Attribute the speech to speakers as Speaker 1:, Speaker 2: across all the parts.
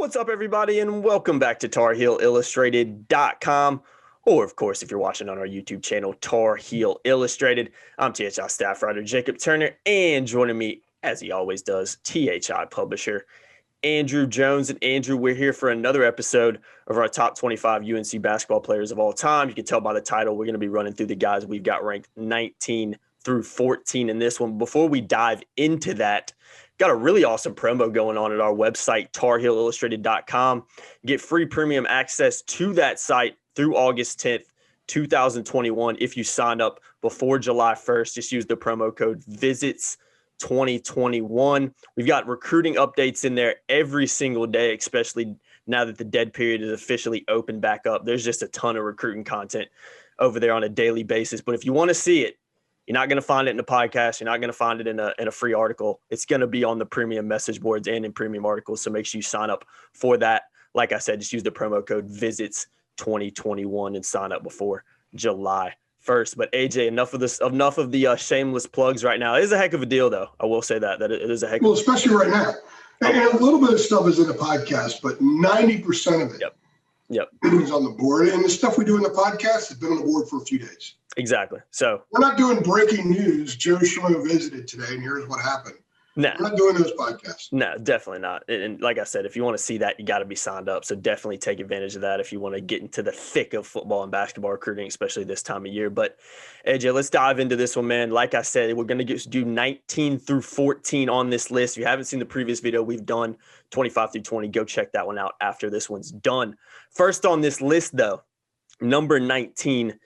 Speaker 1: What's up, everybody, and welcome back to TarHeelIllustrated.com. Or, of course, if you're watching on our YouTube channel, Tar Heel Illustrated. I'm THI staff writer Jacob Turner, and joining me, as he always does, THI publisher Andrew Jones. And Andrew, we're here for another episode of our top 25 UNC basketball players of all time. You can tell by the title, we're going to be running through the guys we've got ranked 19 through 14 in this one. Before we dive into that, got a really awesome promo going on at our website, TarHeelIllustrated.com. Get free premium access to that site through August 10th, 2021. If you sign up before July 1st, just use the promo code VISITS2021. We've got recruiting updates in there every single day, especially now that the dead period is officially open back up. There's just a ton of recruiting content over there on a daily basis. But if you want to see it, you're not going to find it in the podcast. You're not going to find it in a free article. It's going to be on the premium message boards and in premium articles. So make sure you sign up for that. Like I said, just use the promo code VISITS2021 and sign up before July 1st. But AJ, enough of the shameless plugs right now. It is a heck of a deal, though. I will say that it is a heck of a deal.
Speaker 2: Well, especially right now. And a little bit of stuff is in the podcast, but 90% of it is on the board. And the stuff we do in the podcast has been on the board for a few days.
Speaker 1: Exactly. So
Speaker 2: we're not doing breaking news. Joe Schmo visited today, and here's what happened.
Speaker 1: No,
Speaker 2: we're not doing those podcasts.
Speaker 1: No, definitely not. And like I said, if you want to see that, you got to be signed up. So definitely take advantage of that if you want to get into the thick of football and basketball recruiting, especially this time of year. But AJ, let's dive into this one, man. Like I said, we're going to do 19 through 14 on this list. If you haven't seen the previous video, we've done 25 through 20. Go check that one out after this one's done. First on this list, though, number 19,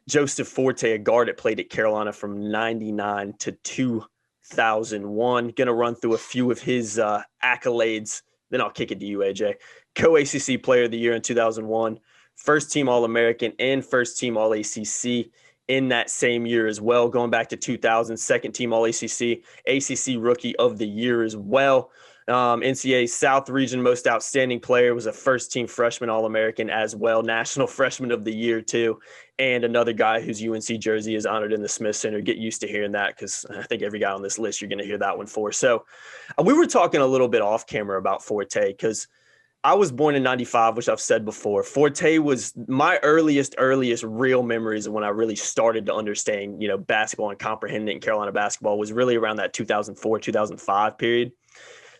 Speaker 1: Joseph Forte, a guard that played at Carolina from 99 to 2001. Going to run through a few of his accolades. Then I'll kick it to you, AJ. Co-ACC Player of the Year in 2001. First team All-American and first team All-ACC in that same year as well. Going back to 2000, second team All-ACC, ACC Rookie of the Year as well. NCAA South Region Most Outstanding Player, was a first-team freshman All-American as well, National Freshman of the Year too, and another guy whose UNC jersey is honored in the Smith Center. Get used to hearing that because I think every guy on this list you're going to hear that one for. So we were talking a little bit off camera about Forte because I was born in 95, which I've said before. Forte was my earliest real memories of when I really started to understand, basketball and comprehend it in Carolina basketball was really around that 2004, 2005 period.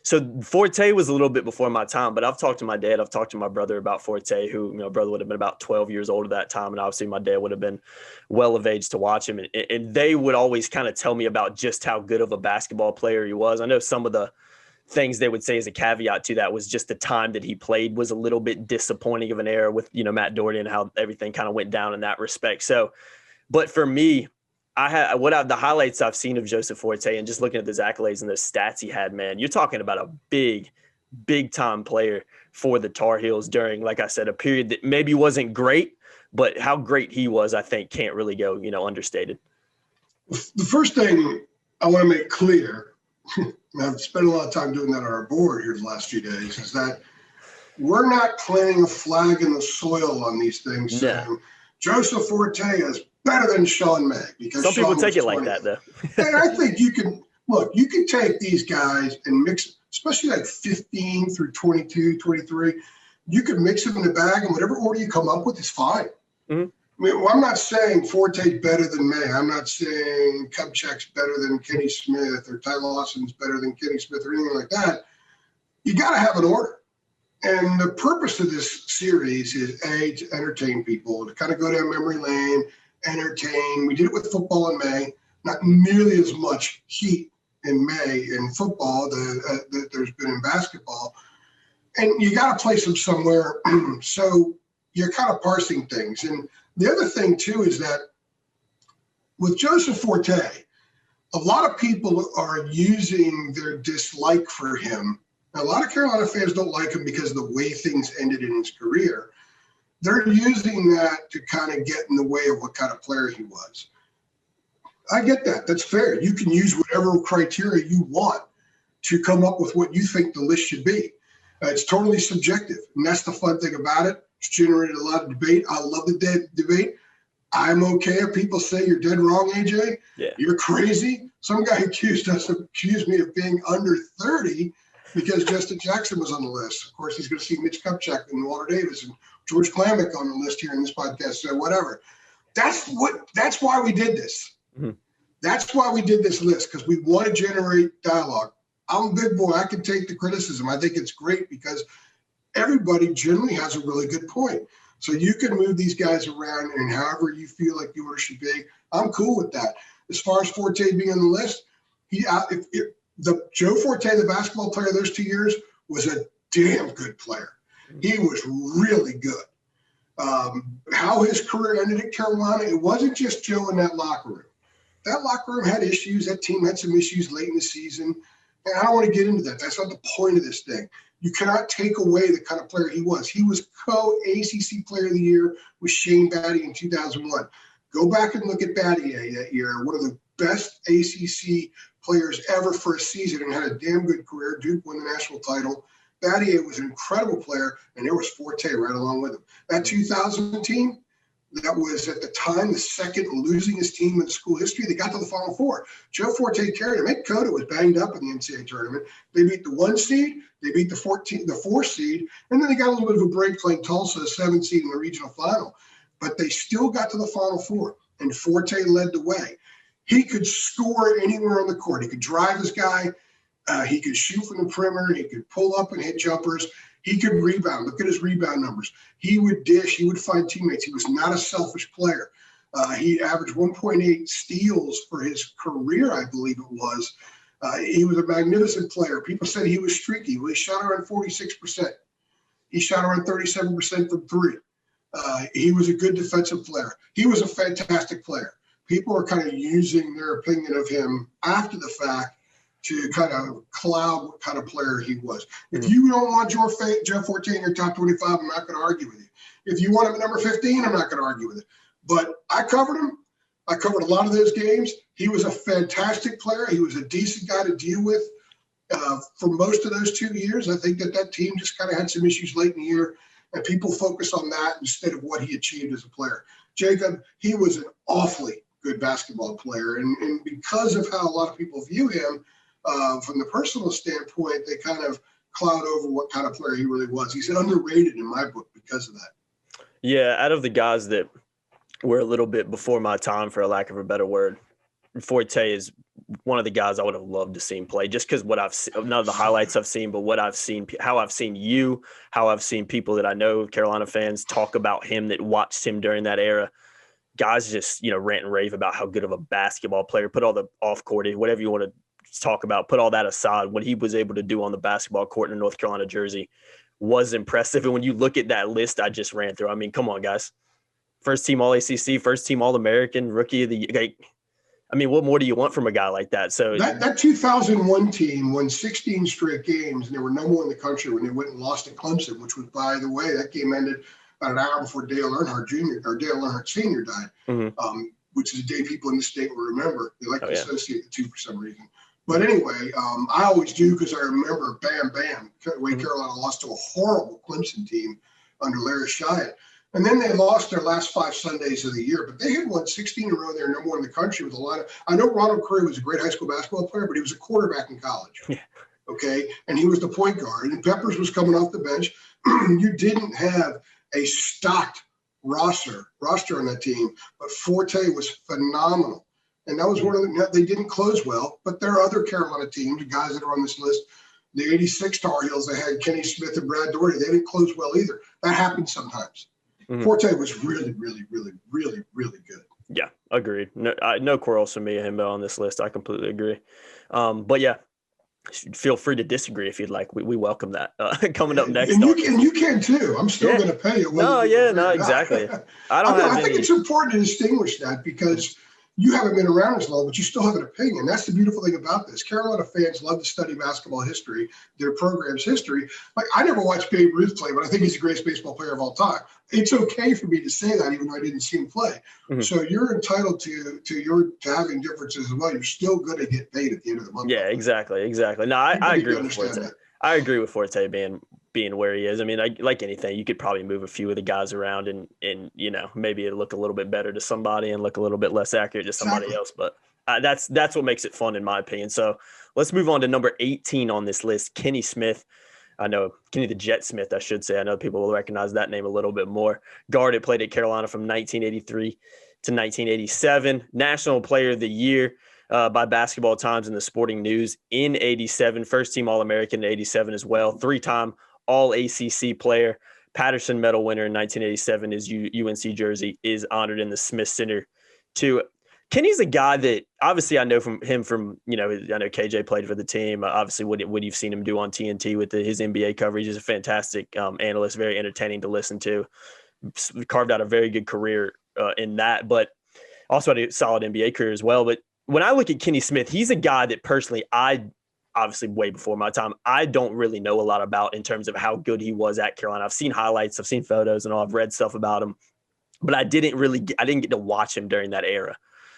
Speaker 1: So Forte was a little bit before my time, but I've talked to my dad. I've talked to my brother about Forte, who, brother would have been about 12 years old at that time. And obviously my dad would have been well of age to watch him. And they would always kind of tell me about just how good of a basketball player he was. I know some of the things they would say as a caveat to that was just the time that he played was a little bit disappointing of an era with, Matt Doherty and how everything kind of went down in that respect. So, but for me, the highlights I've seen of Joseph Forte and just looking at his accolades and the stats he had, man, you're talking about a big time player for the Tar Heels during, like I said, a period that maybe wasn't great, but how great he was, I think can't really go, understated.
Speaker 2: The first thing I want to make clear, and I've spent a lot of time doing that on our board here the last few days, is that we're not planting a flag in the soil on these things saying Joseph Forte is better than Sean May, because
Speaker 1: some people take it
Speaker 2: 20th.
Speaker 1: Like that, though.
Speaker 2: And I think you can take these guys and mix, especially like 15 through 22, 23. You can mix them in the bag, and whatever order you come up with is fine. Mm-hmm. I'm not saying Forte's better than May. I'm not saying Kupchak's better than Kenny Smith or Ty Lawson's better than Kenny Smith or anything like that. You got to have an order. And the purpose of this series is, A, to entertain people, to kind of go down memory lane, entertain. We did it with football in May, not nearly as much heat in May in football that there's been in basketball. And you got to place them somewhere. So you're kind of parsing things. And the other thing, too, is that with Joseph Forte, a lot of people are using their dislike for him. Now, a lot of Carolina fans don't like him because of the way things ended in his career. They're using that to kind of get in the way of what kind of player he was. I get that. That's fair. You can use whatever criteria you want to come up with what you think the list should be. It's totally subjective, and that's the fun thing about it. It's generated a lot of debate. I love the debate. I'm okay if people say you're dead wrong, AJ.
Speaker 1: Yeah.
Speaker 2: You're crazy. Some guy accused me of being under 30 because Justin Jackson was on the list. Of course, he's going to see Mitch Kupchak and Walter Davis and George Glamack on the list here in this podcast. So whatever. That's why we did this. Mm-hmm. That's why we did this list, because we want to generate dialogue. I'm a big boy. I can take the criticism. I think it's great because everybody generally has a really good point. So you can move these guys around and however you feel like the order should be. I'm cool with that. As far as Forte being on the list, Joe Forte, the basketball player those 2 years, was a damn good player. He was really good. How his career ended at Carolina, it wasn't just Joe in that locker room. That locker room had issues. That team had some issues late in the season. And I don't want to get into that. That's not the point of this thing. You cannot take away the kind of player he was. He was co-ACC Player of the Year with Shane Battier in 2001. Go back and look at Battier that year, one of the best ACC players ever for a season and had a damn good career. Duke won the national title. Battier was an incredible player, and there was Forte right along with him. That 2000 team, that was at the time the second losingest team in school history. They got to the Final Four. Joe Forte carried them. Ed Cota was banged up in the NCAA tournament. They beat the 1 seed, they beat the 4 seed, and then they got a little bit of a break playing Tulsa, 7 seed in the regional final. But they still got to the Final Four, and Forte led the way. He could score anywhere on the court. He could drive his guy. He could shoot from the perimeter. He could pull up and hit jumpers. He could rebound. Look at his rebound numbers. He would dish. He would find teammates. He was not a selfish player. He averaged 1.8 steals for his career, I believe it was. He was a magnificent player. People said he was streaky. Well, he shot around 46%. He shot around 37% from three. He was a good defensive player. He was a fantastic player. People are kind of using their opinion of him after the fact to kind of cloud what kind of player he was. If you don't want Joe Forte in your top 25, I'm not going to argue with you. If you want him at number 15, I'm not going to argue with it. But I covered him. I covered a lot of those games. He was a fantastic player. He was a decent guy to deal with for most of those 2 years. I think that team just kind of had some issues late in the year, and people focus on that instead of what he achieved as a player. Jacob, he was an awfully good basketball player, and because of how a lot of people view him, from the personal standpoint, they kind of cloud over what kind of player he really was. He's underrated in my book because of that.
Speaker 1: Yeah, out of the guys that were a little bit before my time, for a lack of a better word, Forte is one of the guys I would have loved to see him play, just because what I've seen, none of the highlights I've seen, but what I've seen, how I've seen people that I know, Carolina fans, talk about him that watched him during that era. Guys just, rant and rave about how good of a basketball player, put all the off-court, whatever you want to talk about, put all that aside. What he was able to do on the basketball court in a North Carolina jersey was impressive. And when you look at that list I just ran through, I mean, come on, guys. First team All-ACC, first team All-American, rookie of the year. I mean, what more do you want from a guy like that? So
Speaker 2: that 2001 team won 16 straight games, and they were number one in the country when they went and lost at Clemson, which was, by the way, that game ended about an hour before Dale Earnhardt Sr. died, which is a day people in the state will remember. They like to associate the two for some reason. But anyway, I always do, because I remember the way Carolina lost to a horrible Clemson team under Larry Shyatt. And then they lost their last 5 Sundays of the year, but they had won 16 in a row. They're number one in the country with a lot of – I know Ronald Curry was a great high school basketball player, but he was a quarterback in college, okay? And he was the point guard, and Peppers was coming off the bench. You didn't have a stocked roster on that team, but Forte was phenomenal. And that was one of the – they didn't close well, but there are other Carolina teams, the guys that are on this list. The 86 Tar Heels, they had Kenny Smith and Brad Doherty. They didn't close well either. That happens sometimes. Forte was really, really, really, really, really good.
Speaker 1: Yeah, agreed. No quarrels from me and him on this list. I completely agree. But yeah, feel free to disagree if you'd like. We welcome that. Coming up next.
Speaker 2: And you can too. I'm still going to pay you.
Speaker 1: Exactly.
Speaker 2: I think it's important to distinguish that, because you haven't been around as long, but you still have an opinion. That's the beautiful thing about this. Carolina fans love to study basketball history, their program's history. Like, I never watched Babe Ruth play, but I think he's the greatest baseball player of all time. It's okay for me to say that, even though I didn't see him play. So you're entitled to having differences as well. You're still going to get paid at the end of the month.
Speaker 1: Yeah, exactly. No, I agree with Forte. I agree with Forte being where he is. I mean, like anything, you could probably move a few of the guys around and maybe it'll look a little bit better to somebody and look a little bit less accurate to somebody else. But That's what makes it fun, in my opinion. So let's move on to number 18 on this list, Kenny Smith. I know Kenny the Jet Smith, I should say. I know people will recognize that name a little bit more. Guard that played at Carolina from 1983 to 1987. National Player of the Year by Basketball Times and the Sporting News in 87. First team All-American in 87 as well. Three-time All-ACC player. Patterson Medal winner in 1987. His UNC jersey is honored in the Smith Center too. Kenny's a guy that obviously I know from, I know KJ played for the team. Obviously, what you've seen him do on TNT with his NBA coverage, is a fantastic analyst, very entertaining to listen to. Carved out a very good career in that, but also had a solid NBA career as well. But when I look at Kenny Smith, he's a guy that personally, obviously way before my time, I don't really know a lot about in terms of how good he was at Carolina. I've seen highlights, I've seen photos, and all. I've read stuff about him, but I didn't get to watch him during that era.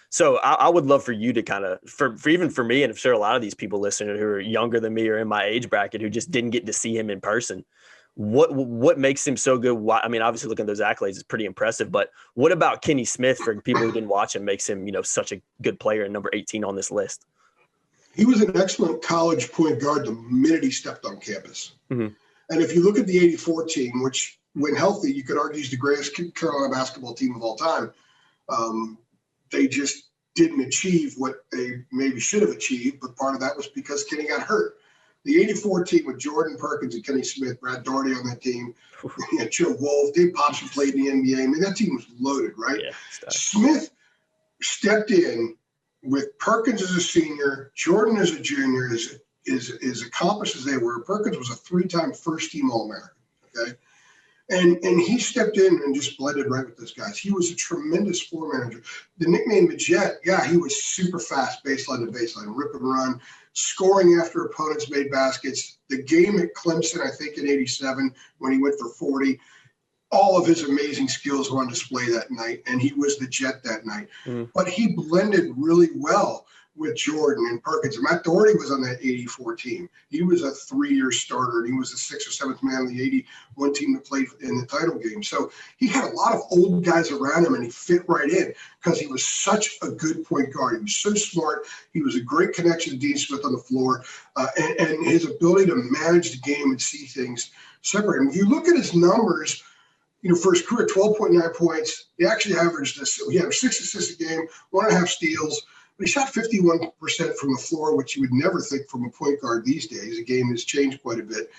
Speaker 1: So I would love for you to kind of, for even for me, and I'm sure a lot of these people listening who are younger than me or in my age bracket who just didn't get to see him in person, what makes him so good? I mean, obviously looking at those accolades is pretty impressive, but what about Kenny Smith, for people who didn't watch him, makes him, such a good player and number 18 on this list?
Speaker 2: He was an excellent college point guard the minute he stepped on campus. Mm-hmm. And if you look at the 84 team, which when healthy, you could argue is the greatest Carolina basketball team of all time, they just didn't achieve what they maybe should have achieved, but part of that was because Kenny got hurt. The 84 team with Jordan Perkins and Kenny Smith, Brad Daugherty on that team, Joe Wolf, Dave Popson played in the NBA. I mean, that team was loaded, right? Yeah, Smith stepped in with Perkins as a senior, Jordan as a junior, as accomplished as they were. Perkins was a three-time first-team All-American, okay? And he stepped in and just blended right with those guys. He was a tremendous floor manager. The nickname the Jet, he was super fast, baseline to baseline, rip and run, scoring after opponents made baskets. The game at Clemson, I think in 87, when he went for 40, all of his amazing skills were on display that night, and he was the Jet that night. Mm. But he blended really well with Jordan and Perkins. And Matt Daugherty was on that 84 team. He was a 3-year starter, and he was the 6th or 7th man on the 81 team that played in the title game. So he had a lot of old guys around him, and he fit right in because he was such a good point guard. He was so smart. He was a great connection to Dean Smith on the floor, and his ability to manage the game and see things separate. And if you look at his numbers, for his career, 12.9 points. He actually averaged this. He had 6 assists a game, 1.5 steals. But he shot 51% from the floor, which you would never think from a point guard these days. The game has changed quite a bit.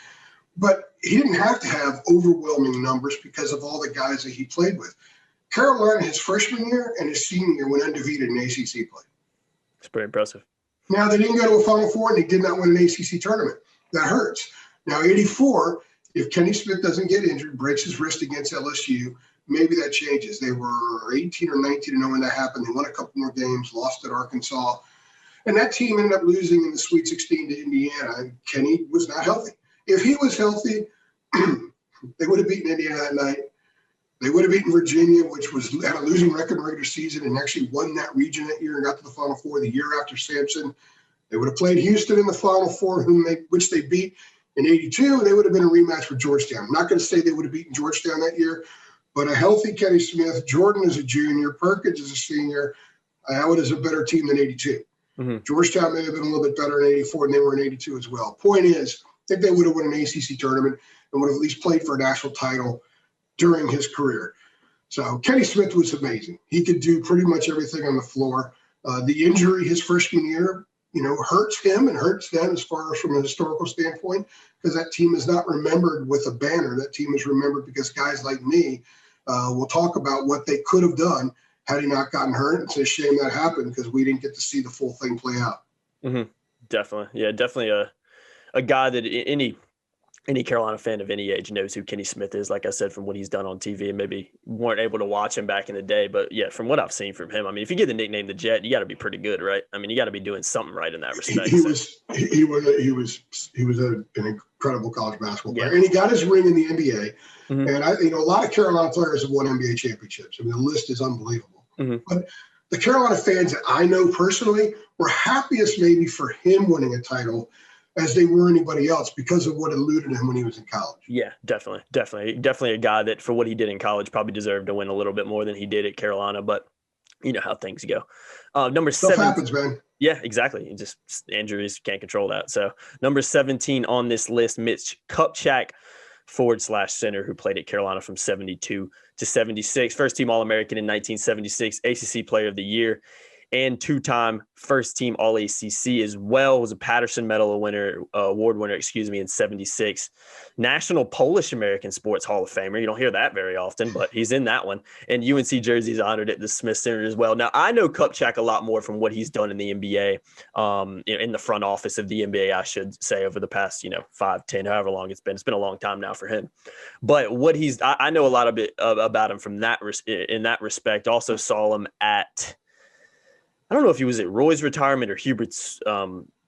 Speaker 2: But he didn't have to have overwhelming numbers because of all the guys that he played with. Carolina, his freshman year and his senior year, went undefeated in ACC play.
Speaker 1: It's pretty impressive.
Speaker 2: Now, they didn't go to a Final Four, and they did not win an ACC tournament. That hurts. Now, 84, if Kenny Smith doesn't get injured, breaks his wrist against LSU, maybe that changes. They were 18 or 19 when that happened. They won a couple more games, lost at Arkansas. And that team ended up losing in the Sweet 16 to Indiana. And Kenny was not healthy. If he was healthy, they would have beaten Indiana that night. They would have beaten Virginia, which had a losing record in the regular season and actually won that region that year and got to the Final Four the year after Sampson. They would have played Houston in the Final Four, which they beat in 82. They would have been a rematch with Georgetown. I'm not going to say they would have beaten Georgetown that year, but a healthy Kenny Smith, Jordan as a junior, Perkins as a senior, Howard is a better team than 82. Mm-hmm. Georgetown may have been a little bit better in 84, and they were in 82 as well. Point is, I think they would have won an ACC tournament and would have at least played for a national title during his career. So Kenny Smith was amazing. He could do pretty much everything on the floor. The injury his freshman year, hurts him and hurts them as far as from a historical standpoint, because that team is not remembered with a banner. That team is remembered because guys like me will talk about what they could have done had he not gotten hurt. It's a shame that happened because we didn't get to see the full thing play out.
Speaker 1: Mm-hmm. Definitely. Yeah, definitely a guy that any Carolina fan of any age knows who Kenny Smith is, like I said, from what he's done on TV, and maybe weren't able to watch him back in the day. But yeah, from what I've seen from him, I mean, if you get the nickname the Jet, you got to be pretty good, right? I mean, you got to be doing something right in that respect.
Speaker 2: He was an incredible college basketball player, and he got his ring in the NBA. Mm-hmm. And a lot of Carolina players have won NBA championships. I mean, the list is unbelievable. Mm-hmm. But the Carolina fans that I know personally were happiest maybe for him winning a title as they were anybody else because of what eluded him when he was in college.
Speaker 1: Yeah, definitely a guy that for what he did in college probably deserved to win a little bit more than he did at Carolina, but you know how things go. Number
Speaker 2: Stuff
Speaker 1: 7.
Speaker 2: happens, man.
Speaker 1: Yeah, exactly. Just injuries, can't control that. So number 17 on this list, Mitch Kupchak, /center, who played at Carolina from 72 to 76. First team All-American in 1976, ACC Player of the Year, and 2-time first team All-ACC as well. Was a Patterson Medal award winner, in 76. National Polish American Sports Hall of Famer. You don't hear that very often, but he's in that one. And UNC jerseys honored at the Smith Center as well. Now, I know Kupchak a lot more from what he's done in the NBA, in the front office of the NBA, I should say, over the past, 5, 10, however long it's been. It's been a long time now for him. But what I know a lot about him from in that respect. Also saw him at, I don't know if he was at Roy's retirement or Hubert's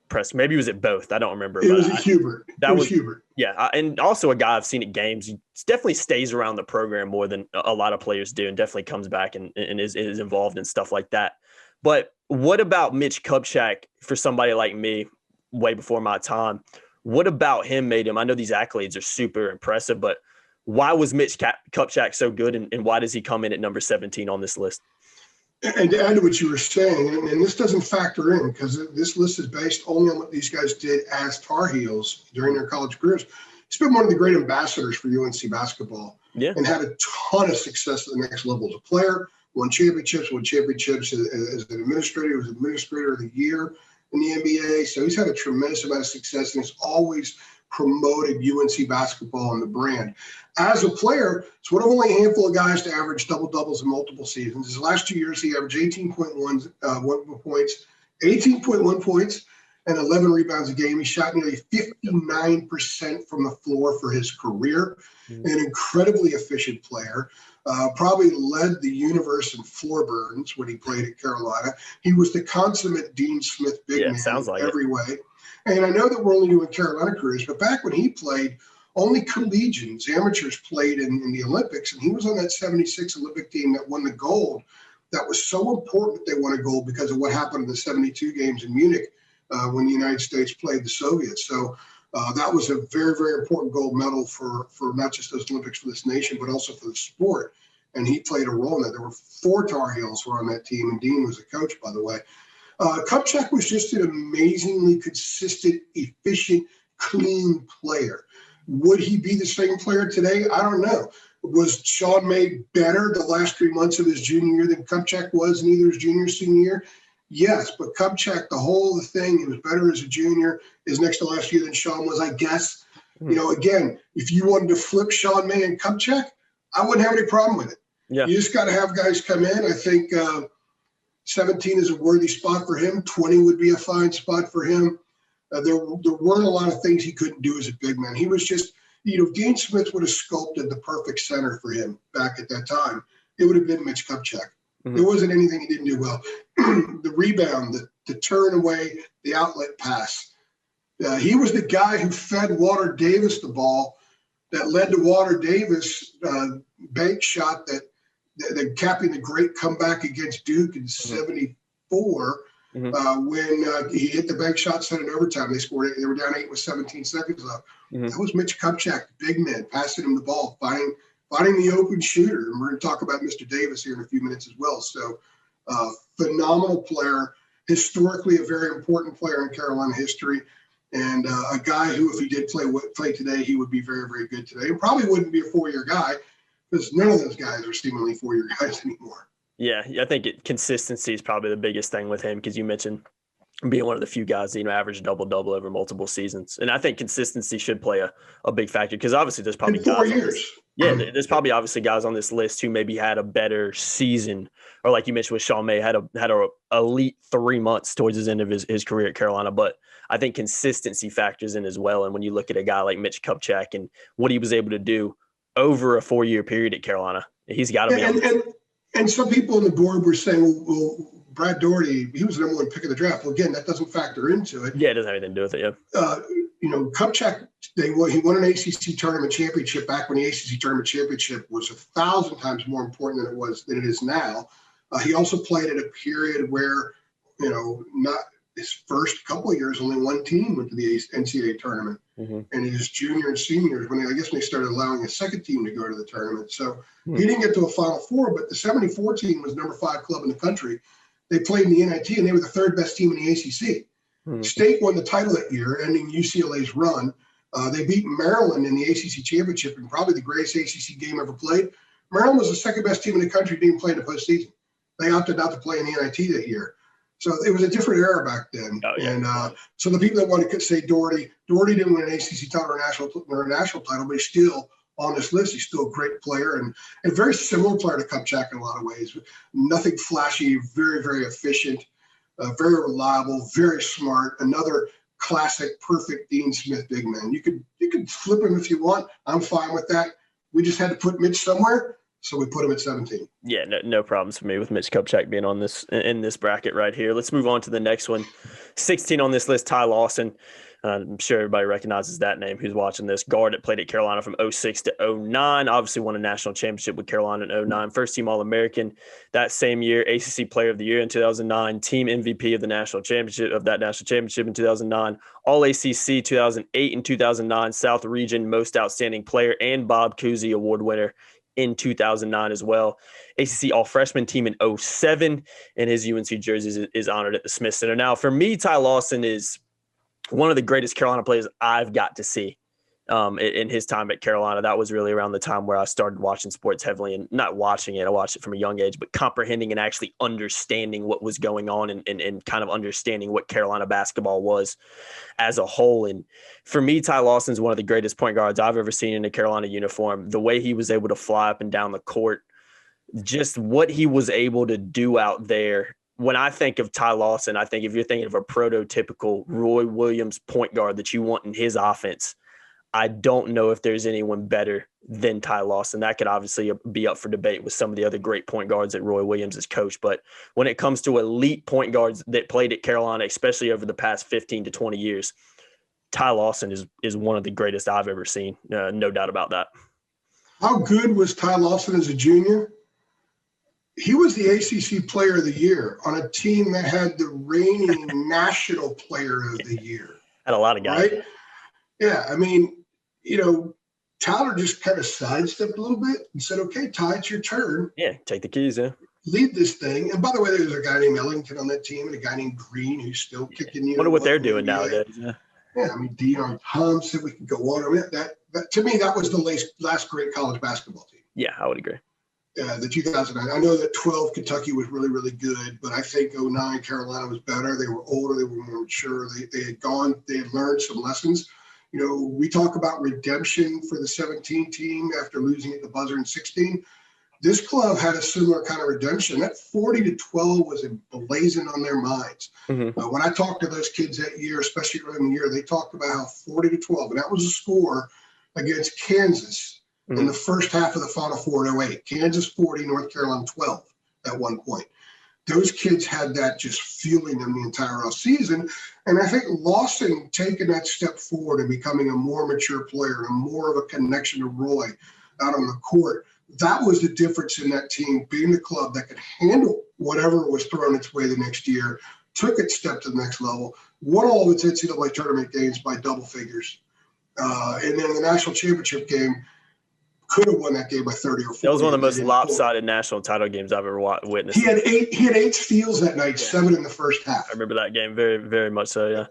Speaker 1: press. Maybe he was at both. I don't remember.
Speaker 2: It was at Hubert. That was Hubert.
Speaker 1: Yeah, and also a guy I've seen at games. He definitely stays around the program more than a lot of players do, and definitely comes back and is involved in stuff like that. But what about Mitch Kupchak for somebody like me, way before my time? What about him made him? I know these accolades are super impressive, but why was Mitch Kupchak so good, and why does he come in at number 17 on this list?
Speaker 2: And to add to what you were saying, and this doesn't factor in because this list is based only on what these guys did as Tar Heels during their college careers. He's been one of the great ambassadors for UNC basketball, and had a ton of success at the next level as a player, won championships as an administrator. He was Administrator of the Year in the NBA. So he's had a tremendous amount of success and has always promoted UNC basketball and the brand. As a player, it's one of only a handful of guys to average double-doubles in multiple seasons. His last 2 years, he averaged 18.1 points, 18.1 points, and 11 rebounds a game. He shot nearly 59% from the floor for his career. An incredibly efficient player. Probably led the universe in floor burns when he played at Carolina. He was the consummate Dean Smith big man
Speaker 1: sounds like
Speaker 2: every way. And I know that we're only doing Carolina careers, but back when he played, only collegians, amateurs played in the Olympics, and he was on that 76 Olympic team that won the gold. That was so important that they won a gold because of what happened in the 72 games in Munich when the United States played the Soviets. So that was a very, very important gold medal for not just those Olympics for this nation, but also for the sport. And he played a role in that. There were 4 Tar Heels who were on that team, and Dean was the coach, by the way. Kupchak was just an amazingly consistent, efficient, clean player. Would he be the same player today? I don't know. Was Sean May better the last 3 months of his junior year than Kupchak was in either his junior or senior year? Yes, but Kupchak, the whole thing, he was better as a junior, his next to last year than Sean was, I guess. Again, if you wanted to flip Sean May and Kupchak, I wouldn't have any problem with it. Yeah. You just got to have guys come in. I think 17 is a worthy spot for him. 20 would be a fine spot for him. There weren't a lot of things he couldn't do as a big man. He was just, Dean Smith would have sculpted the perfect center for him back at that time. It would have been Mitch Kupchak. There wasn't anything he didn't do well. The rebound, the turn away, the outlet pass. He was the guy who fed Walter Davis the ball that led to Walter Davis' bank shot that capping the great comeback against Duke in 74 when he hit the bank shot, sent it overtime. They scored it. They were down 8 with 17 seconds left. That was Mitch Kupchak, the big man, passing him the ball, finding the open shooter. And we're going to talk about Mr. Davis here in a few minutes as well. So phenomenal player, historically a very important player in Carolina history, and a guy who, if he did play today, he would be very, very good today. And probably wouldn't be a 4-year guy, because none of those guys are seemingly 4-year guys anymore.
Speaker 1: Yeah, I think consistency is probably the biggest thing with him, because you mentioned being one of the few guys that, average double-double over multiple seasons. And I think consistency should play a big factor, because obviously there's probably
Speaker 2: guys 4 years.
Speaker 1: There's probably obviously guys on this list who maybe had a better season, or like you mentioned with Sean May, had a elite 3 months towards his end of his career at Carolina. But I think consistency factors in as well. And when you look at a guy like Mitch Kupchak and what he was able to do over a 4-year period at Carolina, he's got to be.
Speaker 2: And some people on the board were saying, well, Brad Daugherty, he was the number 1 pick of the draft. Well, again, that doesn't factor into it.
Speaker 1: Yeah, it doesn't have anything to do with it, yeah.
Speaker 2: Kupchak, he won an ACC tournament championship back when the ACC tournament championship was 1,000 times more important than it is now. He also played at a period where, not his first couple of years, only one team went to the NCAA tournament. And his junior and seniors, when they started allowing a second team to go to the tournament. So he didn't get to a Final Four, but the 74 team was number 5 club in the country. they played in the NIT, and they were the third best team in the ACC. State won the title that year, ending UCLA's run. They beat Maryland in the ACC championship in probably the greatest ACC game ever played. Maryland was the second best team in the country, didn't play in the postseason. They opted not to play in the NIT that year. So it was a different era back then. Oh, yeah. And so the people that want to say Doherty didn't win an ACC title or a national title, but he's still on this list. He's still a great player and a very similar player to Kupchak in a lot of ways. Nothing flashy, very, very efficient, very reliable, very smart. Another classic, perfect Dean Smith big man. You could flip him if you want. I'm fine with that. We just had to put Mitch somewhere, so we put him at 17.
Speaker 1: Yeah, no problems for me with Mitch Kupchak being in this bracket right here. Let's move on to the next one. 16 on this list, THI Lawson. I'm sure everybody recognizes that name who's watching this. Guard that played at Carolina from 06 to 09. Obviously won a national championship with Carolina in 09. First team All-American that same year. ACC Player of the Year in 2009. Team MVP of that national championship in 2009. All-ACC 2008 and 2009. South Region Most Outstanding Player and Bob Cousy Award winner in 2009 as well. ACC All-Freshman team in 07. And his UNC jersey is honored at the Smith Center. Now, for me, THI Lawson is one of the greatest Carolina players I've got to see in his time at Carolina. That was really around the time where I started watching sports heavily, and not watching it. I watched it from a young age, but comprehending and actually understanding what was going on and kind of understanding what Carolina basketball was as a whole. And for me, THI Lawson is one of the greatest point guards I've ever seen in a Carolina uniform. The way he was able to fly up and down the court, just what he was able to do out there. When I think of THI Lawson, I think if you're thinking of a prototypical Roy Williams point guard that you want in his offense, I don't know if there's anyone better than THI Lawson. That could obviously be up for debate with some of the other great point guards that Roy Williams has coached. But when it comes to elite point guards that played at Carolina, especially over the past 15 to 20 years, THI Lawson is one of the greatest I've ever seen. No doubt about that.
Speaker 2: How good was THI Lawson as a junior? He was the ACC Player of the Year on a team that had the reigning National Player of the Year.
Speaker 1: Had a lot of guys.
Speaker 2: Right? Yeah, I mean, Tyler just kind of sidestepped a little bit and said, okay, Ty, it's your turn.
Speaker 1: Yeah, take the keys, yeah.
Speaker 2: Lead this thing. And by the way, there's a guy named Ellington on that team and a guy named Green who's still kicking you.
Speaker 1: Wonder what they're doing nowadays.
Speaker 2: Yeah, I mean, Deion Thompson, we can go on. I mean, that to me, that was the last great college basketball team.
Speaker 1: Yeah, I would agree.
Speaker 2: The 2009. I know that 12 Kentucky was really, really good, but I think 09 Carolina was better. They were older. They were more mature. They had learned some lessons. We talk about redemption for the 17 team after losing at the buzzer in 16. This club had a similar kind of redemption. That 40-12 was emblazoned on their minds. Mm-hmm. When I talked to those kids that year, especially early in the year, they talked about how 40-12, and that was a score against Kansas in the first half of the Final Four in 08. Kansas 40, North Carolina 12 at one point. Those kids had that just fueling them the entire off season. And I think Lawson taking that step forward and becoming a more mature player and more of a connection to Roy out on the court, that was the difference in that team, being the club that could handle whatever was thrown its way the next year, took its step to the next level, won all of its NCAA tournament games by double figures. And then the national championship game, could have won that game by 30 or 40.
Speaker 1: That was one of the most lopsided national title games I've ever witnessed.
Speaker 2: He had eight steals that night, 7 in the first half.
Speaker 1: I remember that game very, very much so, yeah.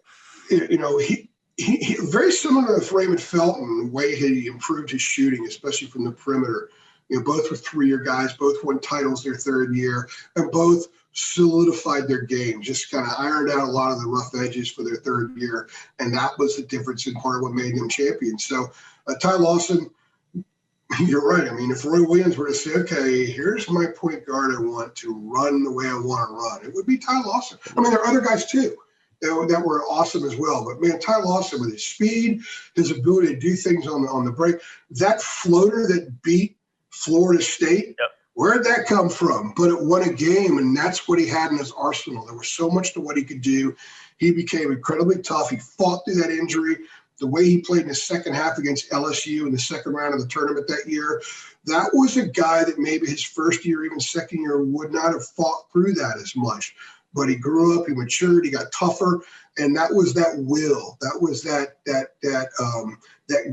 Speaker 2: He very similar to Raymond Felton, the way he improved his shooting, especially from the perimeter. Both were 3-year guys, both won titles their third year, and both solidified their game, just kind of ironed out a lot of the rough edges for their third year. And that was the difference in part of what made them champions. So THI Lawson, you're right. I mean, if Roy Williams were to say, okay, here's my point guard I want to run the way I want to run, it would be THI Lawson. I mean, there are other guys too that were awesome as well. But, man, THI Lawson with his speed, his ability to do things on the break, that floater that beat Florida State, where'd that come from? But it won a game, and that's what he had in his arsenal. There was so much to what he could do. He became incredibly tough. He fought through that injury. The way he played in the second half against LSU in the second round of the tournament that year, that was a guy that maybe his first year, even second year, would not have fought through that as much. But he grew up, he matured, he got tougher, and that was that will. That was that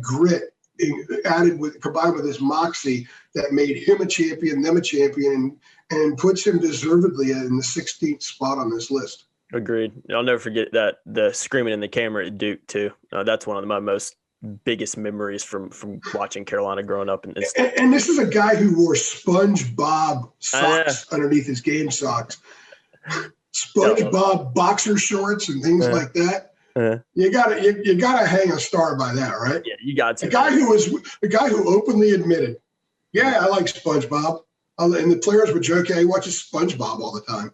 Speaker 2: grit combined with his moxie that made him a champion, them a champion, and puts him deservedly in the 16th spot on this list.
Speaker 1: Agreed. I'll never forget that the screaming in the camera at Duke too. That's one of my most biggest memories from watching Carolina growing up. And
Speaker 2: this is a guy who wore SpongeBob socks underneath his game socks, SpongeBob boxer shorts and things like that. You gotta hang a star by that, right?
Speaker 1: Yeah, you got to.
Speaker 2: A guy who openly admitted, yeah, I like SpongeBob, and the players would joke, yeah, he watches SpongeBob all the time.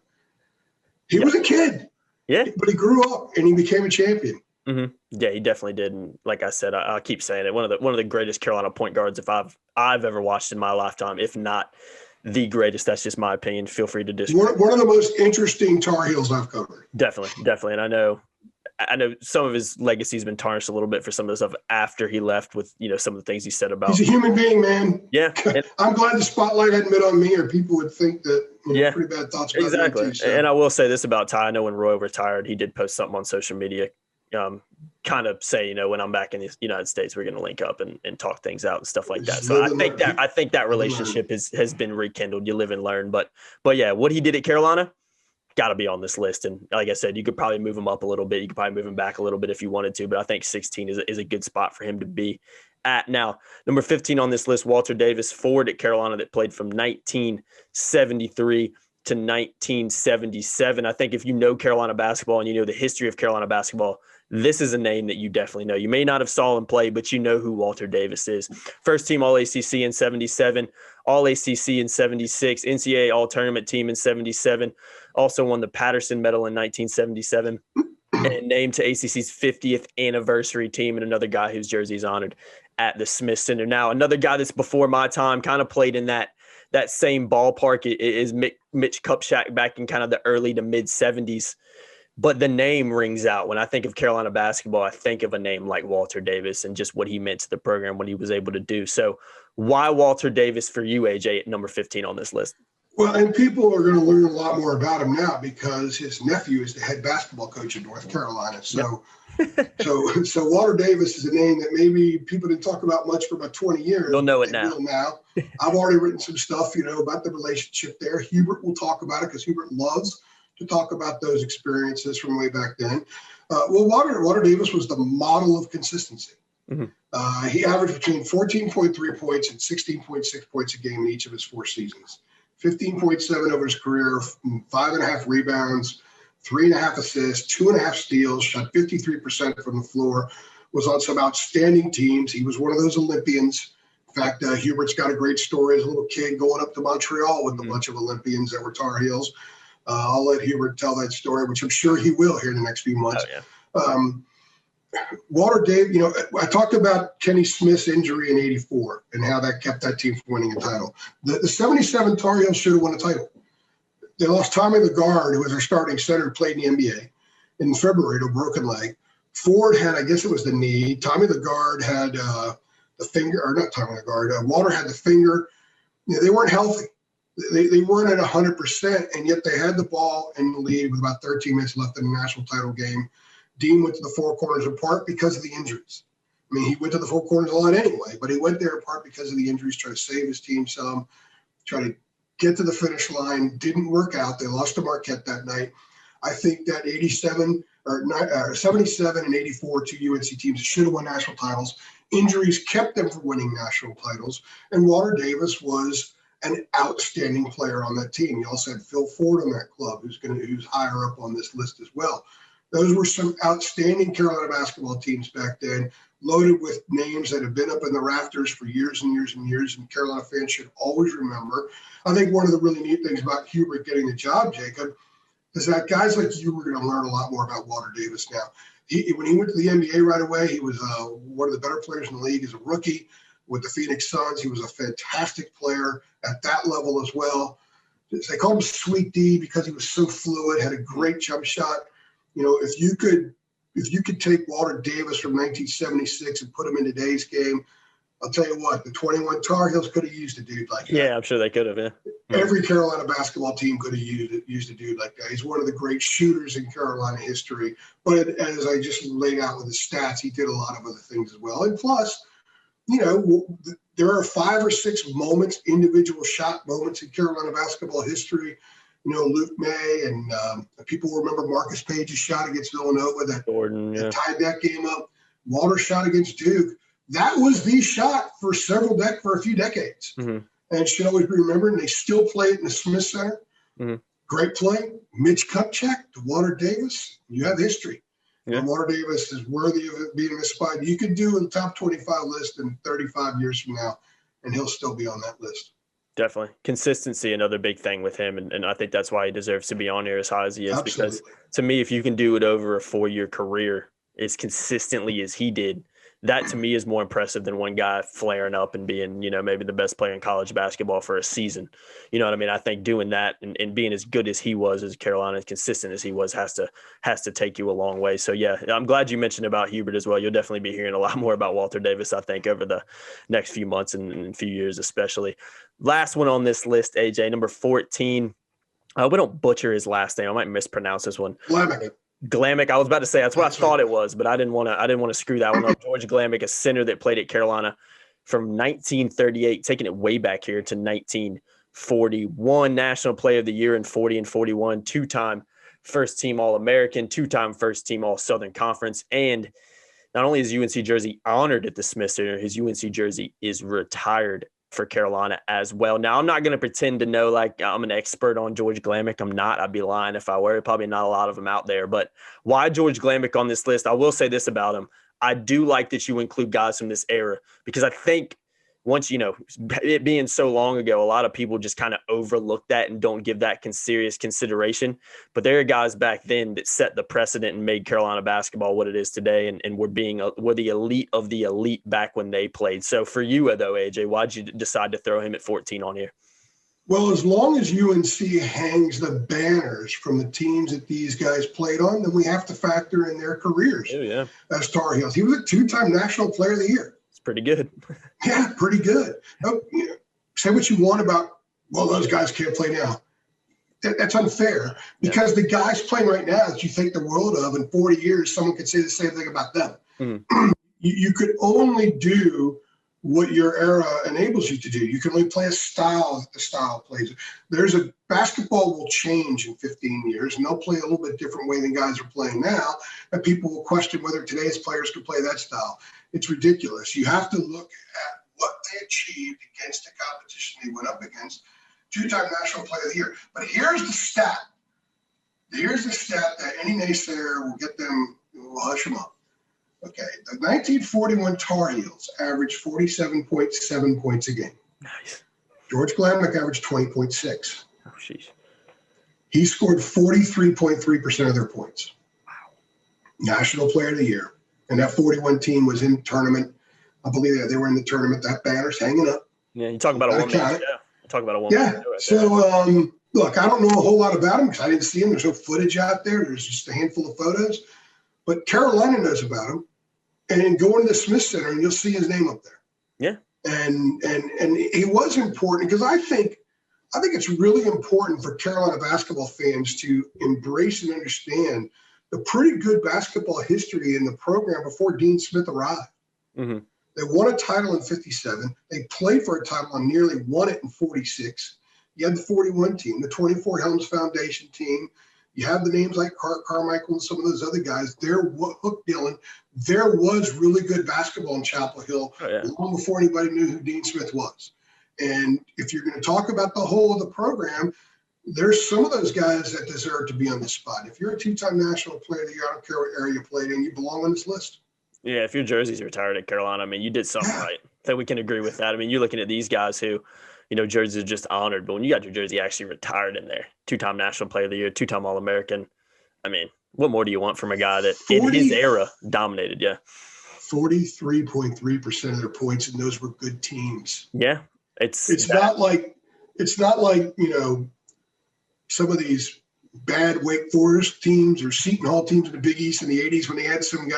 Speaker 2: He was a kid, but he grew up and he became a champion.
Speaker 1: Mm-hmm. Yeah, he definitely did. And like I said, I keep saying it. One of the greatest Carolina point guards if I've ever watched in my lifetime, if not the greatest. That's just my opinion. Feel free to disagree.
Speaker 2: One of the most interesting Tar Heels I've covered.
Speaker 1: Definitely, and I know some of his legacy has been tarnished a little bit for some of the stuff after he left with, some of the things he said about.
Speaker 2: He's a human being, man.
Speaker 1: Yeah.
Speaker 2: I'm glad the spotlight hadn't been on me or people would think that pretty bad thoughts about
Speaker 1: exactly.
Speaker 2: me too, so.
Speaker 1: And I will say this about Ty. I know when Roy retired, he did post something on social media, kind of say, when I'm back in the United States, we're going to link up and talk things out and stuff like that. So I think that relationship has been rekindled. You live and learn. But yeah, what he did at Carolina, got to be on this list. And like I said, you could probably move him up a little bit. You could probably move him back a little bit if you wanted to, but I think 16 is a good spot for him to be at. Now, number 15 on this list, Walter Davis, forward at Carolina that played from 1973 to 1977. I think if you know Carolina basketball and you know the history of Carolina basketball, this is a name that you definitely know. You may not have saw him play, but you know who Walter Davis is. First team All-ACC in 77, All-ACC in 76, NCAA All-Tournament team in 77, also won the Patterson Medal in 1977, and named to ACC's 50th anniversary team, and another guy whose jersey is honored at the Smith Center. Now, another guy that's before my time, kind of played in that same ballpark is Mitch Kupchak back in kind of the early to mid-70s. But the name rings out. When I think of Carolina basketball, I think of a name like Walter Davis and just what he meant to the program, what he was able to do. So why Walter Davis for you, AJ, at number 15 on this list?
Speaker 2: Well, and people are going to learn a lot more about him now because his nephew is the head basketball coach in North Carolina. So, so Walter Davis is a name that maybe people didn't talk about much for about 20 years.
Speaker 1: You'll know it now.
Speaker 2: I've already written some stuff, about the relationship there. Hubert will talk about it because Hubert loves to talk about those experiences from way back then. Walter Davis was the model of consistency. Mm-hmm. He averaged between 14.3 points and 16.6 points a game in each of his 4 seasons. 15.7 over his career, 5.5 rebounds, 3.5 assists, 2.5 steals, shot 53% from the floor, was on some outstanding teams. He was one of those Olympians. In fact, Hubert's got a great story as a little kid going up to Montreal with a bunch of Olympians that were Tar Heels. I'll let Hubert tell that story, which I'm sure he will here in the next few months.
Speaker 1: Oh, yeah.
Speaker 2: Walter Davis, I talked about Kenny Smith's injury in '84 and how that kept that team from winning a title. The 77 Tar Heels should have won a title. They lost Tommy the guard, who was their starting center, played in the NBA in February to a broken leg. Ford had, I guess it was the knee. Tommy the guard had the finger, or not Tommy the guard. Walter had the finger. They weren't healthy. They weren't at 100%, and yet they had the ball in the lead with about 13 minutes left in the national title game. Dean went to the Four Corners in part because of the injuries. I mean, he went to the Four Corners a lot anyway, but he went there in part because of the injuries, try to save his team some, try to get to the finish line. Didn't work out. They lost to Marquette that night. I think that 77 and 84 two UNC teams should have won national titles. Injuries kept them from winning national titles, and Walter Davis was an outstanding player on that team. You also had Phil Ford on that club, who's higher up on this list as well. Those were some outstanding Carolina basketball teams back then, loaded with names that have been up in the rafters for years and years and years, and Carolina fans should always remember. I think one of the really neat things about Hubert getting the job, Jacob, is that guys like you were going to learn a lot more about Walter Davis now. When he went to the NBA right away, he was one of the better players in the league as a rookie. With the Phoenix Suns, he was a fantastic player at that level as well. They called him Sweet D because he was so fluid, had a great jump shot. If you could take Walter Davis from 1976 and put him in today's game, I'll tell you what, the 21 Tar Heels could have used a dude like that.
Speaker 1: Yeah, I'm sure they could have. Yeah.
Speaker 2: Every Carolina basketball team could have used a dude like that. He's one of the great shooters in Carolina history. But as I just laid out with the stats, he did a lot of other things as well. And plus, there are 5 or 6 moments, individual shot moments in Carolina basketball history. Luke May and people remember Marcus Page's shot against Villanova that tied that game up. Walter's shot against Duke. That was the shot for a few decades. Mm-hmm. And it should always be remembered. And they still play it in the Smith Center. Mm-hmm. Great play. Mitch Kupchak to Walter Davis. You have history. Yeah. Walter Davis is worthy of being in this spot. You could do a top 25 list in 35 years from now, and he'll still be on that list.
Speaker 1: Definitely. Consistency, another big thing with him. And I think that's why he deserves to be on here as high as he is. Absolutely. Because to me, if you can do it over a 4-year career as consistently as he did, that to me is more impressive than one guy flaring up and being, maybe the best player in college basketball for a season. You know what I mean? I think doing that and being as good as he was as Carolina, as consistent as he was, has to take you a long way. So yeah, I'm glad you mentioned about Hubert as well. You'll definitely be hearing a lot more about Walter Davis, I think, over the next few months and few years, especially. Last one on this list, AJ, number 14. We don't butcher his last name. I might mispronounce this one. Glamik. I was about to say that's what I thought it was, but I didn't want to screw that one up. George Glamack, a center that played at Carolina from 1938, taking it way back here to 1941, National Player of the Year in 40 and 41, 2-time first team All-American, 2-time first team All-Southern Conference, and not only is UNC jersey honored at the Smith Center, his UNC jersey is retired for Carolina as well. Now, I'm not going to pretend to know like I'm an expert on George Glamack. I'm not. I'd be lying if I were. Probably not a lot of them out there. But why George Glamack on this list? I will say this about him. I do like that you include guys from this era because I think once, it being so long ago, a lot of people just kind of overlook that and don't give that serious consideration. But there are guys back then that set the precedent and made Carolina basketball what it is today. And were the elite of the elite back when they played. So for you, though, AJ, why'd you decide to throw him at 14 on here?
Speaker 2: Well, as long as UNC hangs the banners from the teams that these guys played on, then we have to factor in their careers as Tar Heels. He was a 2-time National Player of the Year.
Speaker 1: Pretty good.
Speaker 2: Yeah, pretty good. Say what you want about, those guys can't play now. That's unfair because the guys playing right now that you think the world of in 40 years, someone could say the same thing about them. Mm-hmm. You could only do what your era enables you to do. You can only play a style that the style plays. Basketball will change in 15 years, and they'll play a little bit different way than guys are playing now, and people will question whether today's players can play that style. It's ridiculous. You have to look at what they achieved against the competition they went up against. 2-time National Player of the Year. But here's the stat. Here's the stat that any naysayer will get them, will hush them up. Okay, the 1941 Tar Heels averaged 47.7 points a game.
Speaker 1: Nice.
Speaker 2: George Glamack averaged 20.6.
Speaker 1: Oh, sheesh.
Speaker 2: He scored 43.3% of their points.
Speaker 1: Wow.
Speaker 2: National Player of the Year. And that 41 team was in tournament. I believe they were in the tournament. That banner's hanging up.
Speaker 1: Yeah, you talk about a woman. Yeah, talk about a woman.
Speaker 2: Yeah. So, look, I don't know a whole lot about him because I didn't see him. There's no footage out there. There's just a handful of photos. But Carolina knows about him. And then go into the Smith Center and you'll see his name up there.
Speaker 1: Yeah.
Speaker 2: And he was important because I think it's really important for Carolina basketball fans to embrace and understand the pretty good basketball history in the program before Dean Smith arrived. Mm-hmm. They won a title in 57. They played for a title and nearly won it in 46. You had the 41 team, the 24 Helms Foundation team. You have the names like Carmichael and some of those other guys. Hook Dillon. There was really good basketball in Chapel Hill long before anybody knew who Dean Smith was. And if you're going to talk about the whole of the program, there's some of those guys that deserve to be on this spot. If you're a 2-time National Player of the Year, I don't care what area you played in, you belong on this list.
Speaker 1: Yeah, if your jersey's retired at Carolina, I mean, you did something right. I think we can agree with that. I mean, you're looking at these guys who, jerseys are just honored, but when you got your jersey actually retired in there, 2-time National Player of the Year, 2-time All-American, I mean, what more do you want from a guy that in his era dominated? Yeah.
Speaker 2: 43.3% of their points, and those were good teams.
Speaker 1: Yeah.
Speaker 2: It's not like some of these bad Wake Forest teams or Seton Hall teams in the Big East in the 80s when they had some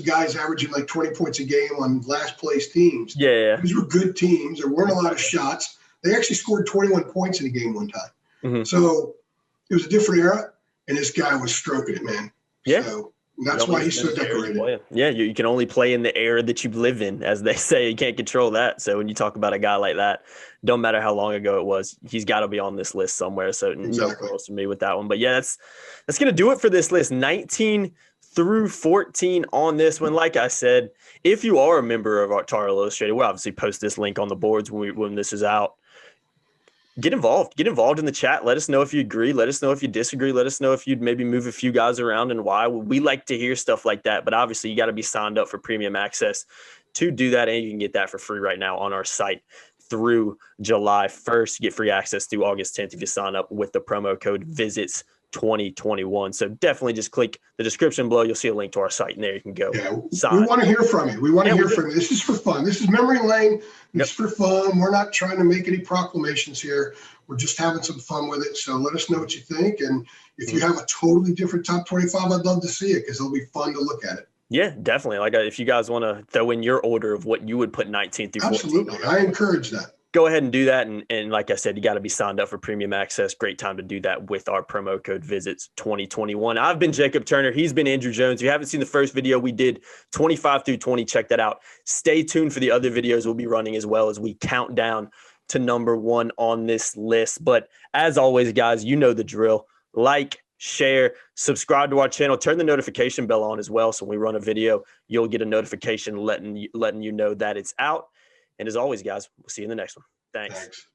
Speaker 2: guys averaging like 20 points a game on last place teams.
Speaker 1: Yeah.
Speaker 2: These were good teams. There weren't a lot of shots. They actually scored 21 points in a game one time. Mm-hmm. So it was a different era, and this guy was stroking it, man.
Speaker 1: Yeah.
Speaker 2: So And that's why he's so decorated.
Speaker 1: Yeah, you can only play in the era that you live in, as they say. You can't control that. So when you talk about a guy like that, don't matter how long ago it was, he's got to be on this list somewhere. So no quarrels for me with that one. But yeah, that's going to do it for this list. 19 through 14 on this one. Like I said, if you are a member of our Tar Illustrated, we'll obviously post this link on the boards when this is out. Get involved in the chat. Let us know if you agree. Let us know if you disagree. Let us know if you'd maybe move a few guys around and why. We like to hear stuff like that, but obviously you got to be signed up for premium access to do that. And you can get that for free right now on our site through July 1st. You get free access through August 10th if you sign up with the promo code VISITS 2021. So definitely just click the description below. You'll see a link to our site, and there you can go.
Speaker 2: Yeah, we want to hear from you. We want to hear from you. This is for fun. This is memory lane. It's for fun. We're not trying to make any proclamations here. We're just having some fun with it. So let us know what you think. And if you have a totally different top 25, I'd love to see it because it'll be fun to look at it.
Speaker 1: Yeah, definitely. Like if you guys want to throw in your order of what you would put 19 through 14.
Speaker 2: Absolutely. I encourage that.
Speaker 1: Go ahead and do that. And like I said, you got to be signed up for premium access. Great time to do that with our promo code VISITS 2021. I've been Jacob Turner. He's been Andrew Jones. If you haven't seen the first video we did, 25 through 20, check that out. Stay tuned for the other videos we'll be running as well as we count down to number one on this list. But as always, guys, you know the drill. Like, share, subscribe to our channel, turn the notification bell on as well. So when we run a video, you'll get a notification letting you know that it's out. And as always, guys, we'll see you in the next one. Thanks.